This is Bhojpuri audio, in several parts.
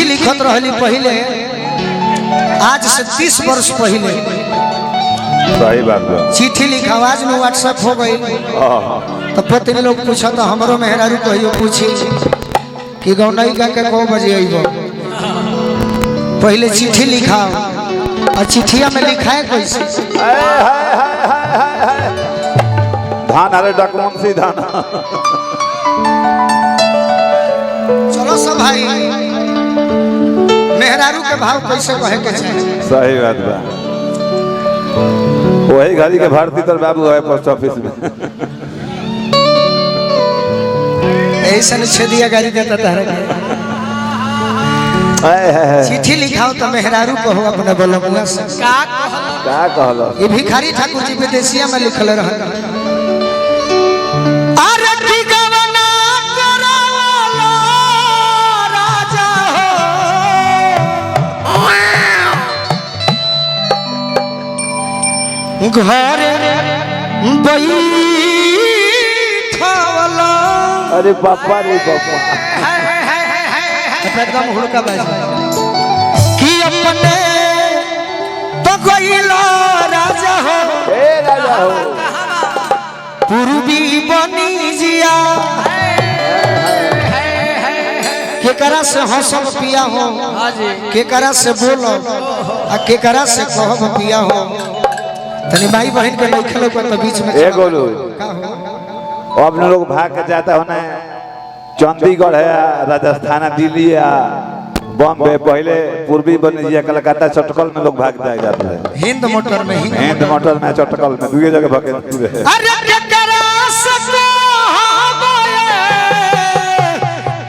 लिखत रहली पहले, आज से 30 वर्ष पहले। सही बात है। चिट्ठी लिखा, आज में व्हाट्सएप हो गई तो पत्नी लोग पूछा तो हमारो मेहरारू कहियो पूछी कि गौनई का के को बजे अइबो। पहले चिट्ठी लिखा और चिट्ठिया में लिखा है कैसे? धान अरे डॉक्यूमेंट धान। चलो सब भाई, मेहरारू के भाव कैसे कहे के चाहिए? सही बात बा। वही गाड़ी के भारती तर बाबू है पोस्ट ऑफिस में। ऐसा छेदिया गाड़ी देता तारा। चिट्ठी लिखाओ तो मेहरारू कहो अपने बलमुआ से। का कहलो? ये भिखारी ठाकुर जी विदेशिया में लिखल रह। घर बैठावला। अरे पापा रे पापा, एकदम हुड़का बाज कि अपने तो गइला राजा हो, ए राजा हो, पूर्वी बनी जिया। केकरा से हंसब पिया हो, केकरा से बोलो आ केकरा से कहब पिया हो। तनी भाई बहन के नहीं खेलो तो बीच में ए गोलू, अब लोग भाग के जाता होना चंडीगढ़ है, राजस्थान, दिल्ली है, बॉम्बे, पहले पूर्वी बनिया कलकत्ता चटकल में लोग भाग जाते हैं। हिंद मोटर में, हिंद मोटर में, चटकल में, दूसरी जगह भागे। अरे केकरा से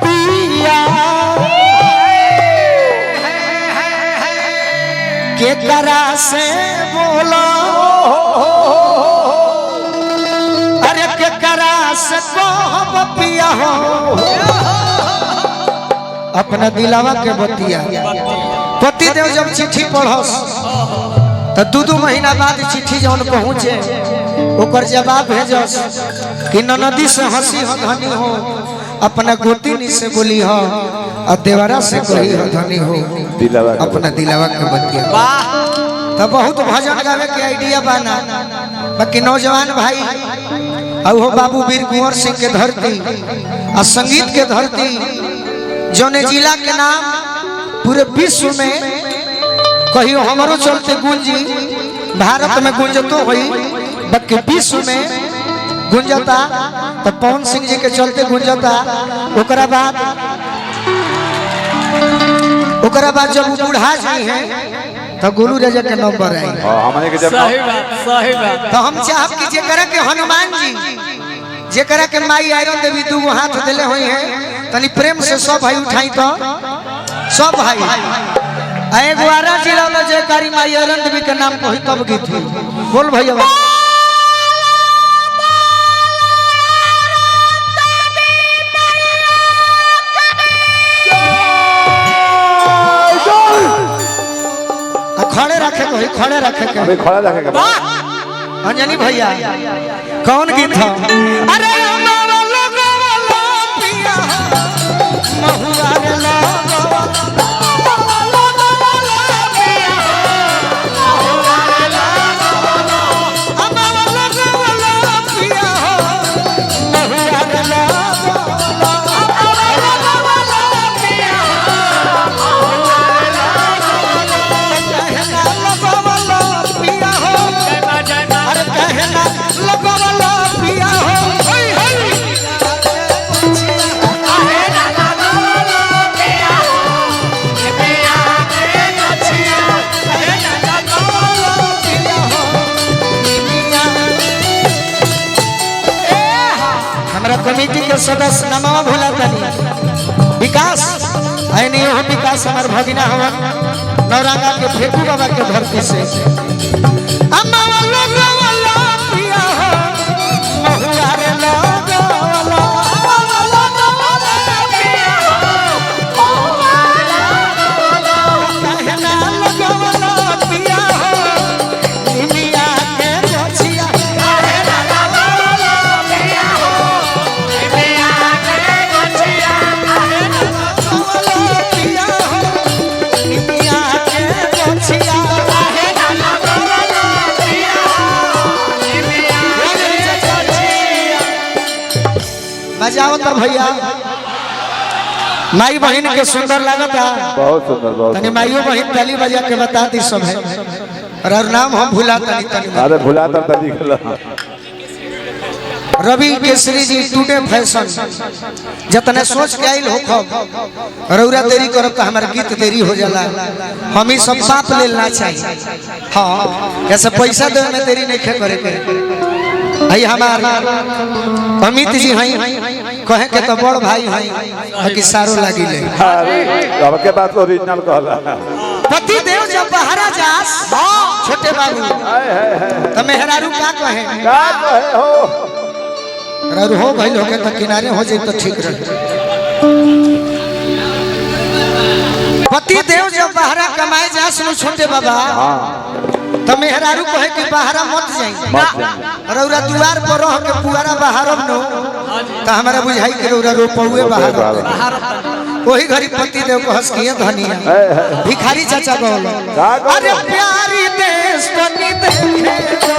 पिया, केकरा से बोलो, अरे केकरा से कहब पिया हो अपना दिलावा के बतिया। पति देव जब चिट्ठी पढ़स तो 2-2 महीना बाद चिट्ठी जौन पहुँचे ओकर जवाब भेजस कि ननदी से हंसी हो धनी हो, अपना गोतिनी से बोली हो और देवरा से कही हो धनी हो, अपना दिलावा के बतिया। तो बहुत भजन गावे के आइडिया बना। बाकी नौजवान भाई और हो बाबू वीर कुंवर सिंह के धरती और संगीत के धरती, जौने जिला के नाम पूरे विश्व में कहियो हमारो चलते गूंजी, भारत में गुंजतो हुई, बाकी विश्व में गुंजता तो पवन सिंह जी के चलते गुंजता। ओकरा बाद जब बूढ़ा जी हैं तो गोलू राजा के नंबर आई। सही बात। तो हम चाहब कि जेकरा के हनुमान जी, जेकरा के माई आयरन देवी 2 हाथ दिले हुई हैं, तनी प्रेम से सब भाई उठाई तो सब भाई। एगो आरा जिला में जयकारी माई आयरन देवी के नाम कही तब गीत हुई। बोल भैया खड़े रखे को, खड़े रखे के, अबे खड़ा रखे के। अंजनी भैया कौन गीत था? अरे कमेटी के सदस्य नमवा भोला तनी विकास है नहीं हो, विकास हमार भगिना हवन नौरंगा के फेकू बाबा के धरती से। अम्मा वाला वाला पिया हो महुआ रे लगा वाला, वाला पिया हो महुआ वाला, कहना लगा वाला पिया हो दुनिया के रचिया। पिया हो बजाओ तो भैया माई बहन के सुंदर लगता। बहुत सुंदर बहुत तनी माइयो बहन ताली बजा के बता दी सब है और नाम हम भुला तनी तनी। अरे भुला तो लिख लो। रवि केसरी जी टुडे फैशन जतने सोच के आइल हो रौरा देरी करब तो हमार गीत देरी हो जाला। हम ही सब पाप लेना चाहिए। हाँ कैसे पैसा दे में देरी नहीं करे भाई। हमार अमित जी हैं कहे के तो बड़ भाई हैं कि सारो लागी ले। अब के बात ओरिजिनल कहला। पति देव जब बहरा जास छोटे बाबू तो मेहरारू का कहे हो और हो भाई लोग तो किनारे हो जाए तो ठीक रहे। पति देव जब बाहरा कमाए जा सुनो छोटे बाबा तो मेहरारू कहे कि बाहरा मत जाई रौरा द्वार पर रह के पुआरा बाहरब नो तो हमारा बुझाई के रौरा रोपौए बाहर। वही घड़ी पति देव को हंस किए धनिया भिखारी चाचा कहलो अरे प्यारी देश तनी देखे तो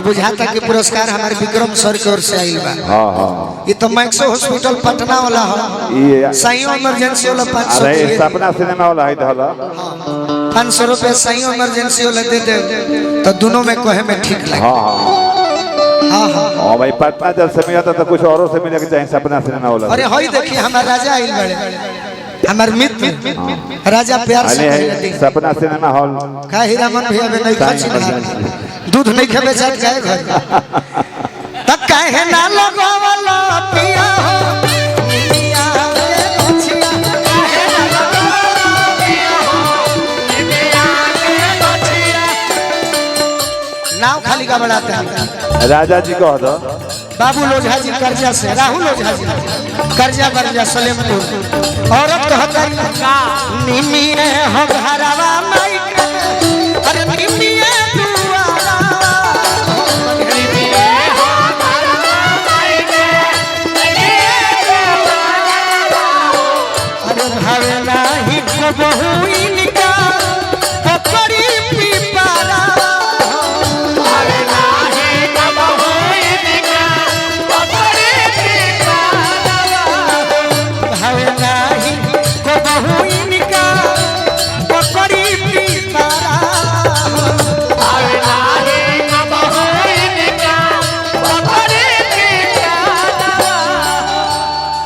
बुझाता कि पुरस्कार हमारे विक्रम सर की ओर से आई बा। ये तो मैक्सो हॉस्पिटल पटना वाला है। साइयो इमरजेंसी वाला 500 अरे सपना सिनेमा वाला है धला 500 रुपए साइयो इमरजेंसी वाला दे दे तो दोनों में कहे में ठीक लगे। हां हां भाई पटना जब से मिला तो कुछ औरों से मिले के चाहिए सपना सिनेमा वाला। अरे होई देखिए हमारा राजा आइल बड़े हमार मित्र राजा प्यार से सपना सिनेमा हॉल का हीरामन भैया में नहीं खर्च दूध नहीं खेबे चाहे जाए घर तब कहे ना लोगो वाला पिया हो पिया रे बचिया कहे ना लोगो वाला पिया हो पिया रे बचिया। नाव खाली का बढ़ाते हैं राजा जी कह दो बाबू लोझा जी कर्जा से राहुल लोझा जी कर्जा कर्जा सलेमपुर औरत कहता निमी हो घरवा माई अरे निमी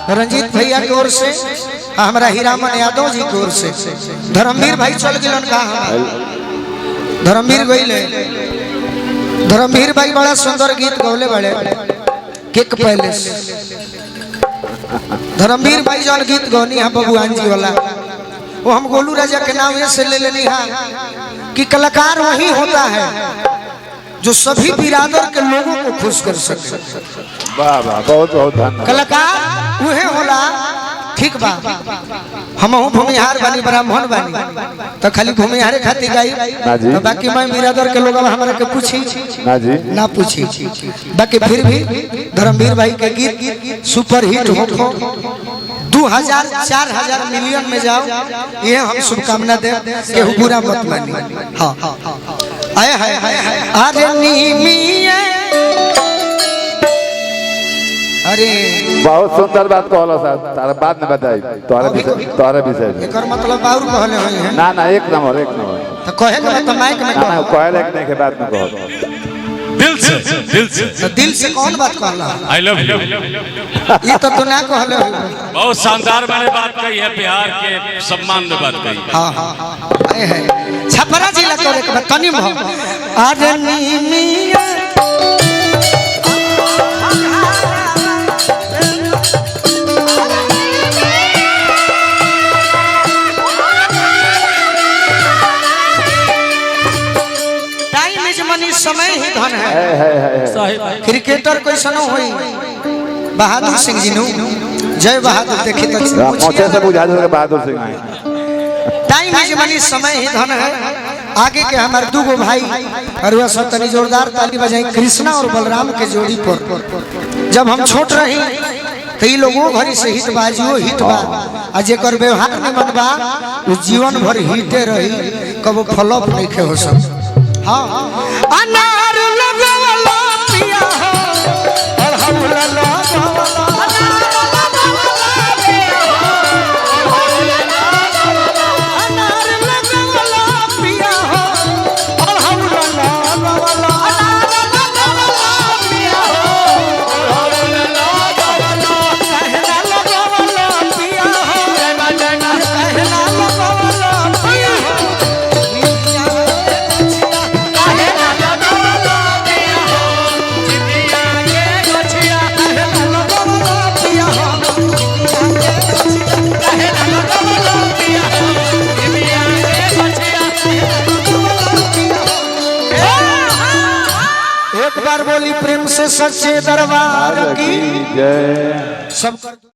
रंजीत भैया की ओर से हमारा हीरामन यादव जी की ओर से धर्मवीर भाई चल गए कहा धर्मवीर गईले धर्मवीर भाई बड़ा सुंदर गीत गौले बड़े किक पैलेस धर्मवीर भाई जौन गीत गौनी है भगवान जी वाला वो हम गोलू राजा के नाम से ले लेनी है कि कलाकार वही होता है जो सभी बिरादर के लोगों को खुश कर सके। वाह वाह बहुत बहुत धन्यवाद। कलाकार वह होला ठीक बा हम भूमिहार बानी ब्राह्मण बानी तो खाली भूमिहारे खातिर गाई तो बाकी मैं बिरादर के लोग हमारे के पूछी ना जी ना पूछी बाकी फिर भी धर्मवीर भाई के गीत सुपर हिट हो 2000 4000 मिलियन में जाओ ये हम शुभकामना दे केहू बुरा मत मानी। हाँ आए हाय हाय अरे नीमिया अरे बहुत सुंदर बात कहलो साहब तारा बात में बताई तोरे विषय एकर मतलब और कहले होई है ना एक नंबर तो कहे के तो माइक में ना कहे एक नहीं के बात में कहो दिल तो दिल से कौन बात कहला? I love you. ये तो तू ना कहले। बहुत शानदार मैंने बात कही है, बिहार के सम्मान में बात कही। हाँ हाँ है छपरा जिला तोरे के तनी भो अरे नीमिया टाइम इज मनी, समय ही धन है। क्रिकेटर कैसनो होई बहादुर सिंह जी नु जय बहादुर देखी तो मोचे से बुझा दो बहादुर सिंह है। टाइम इज मनी, समय ही धन है। आगे के हमारे दूगो भाई और वह सब तनी जोरदार ताली बजाई कृष्णा और बलराम के जोड़ी पर। जब हम छोट रही तो ये लोगों घरी से हिट बाजियो हिट बा आ जेकर व्यवहार में मनबा वो जीवन भर हिटे रही, कबो फ्लॉप नहीं खे हो सब। हाँ अनार लगवला पिया हो और हम लगवला एक बार बोली प्रेम से सच्चे दरबार की जय। सब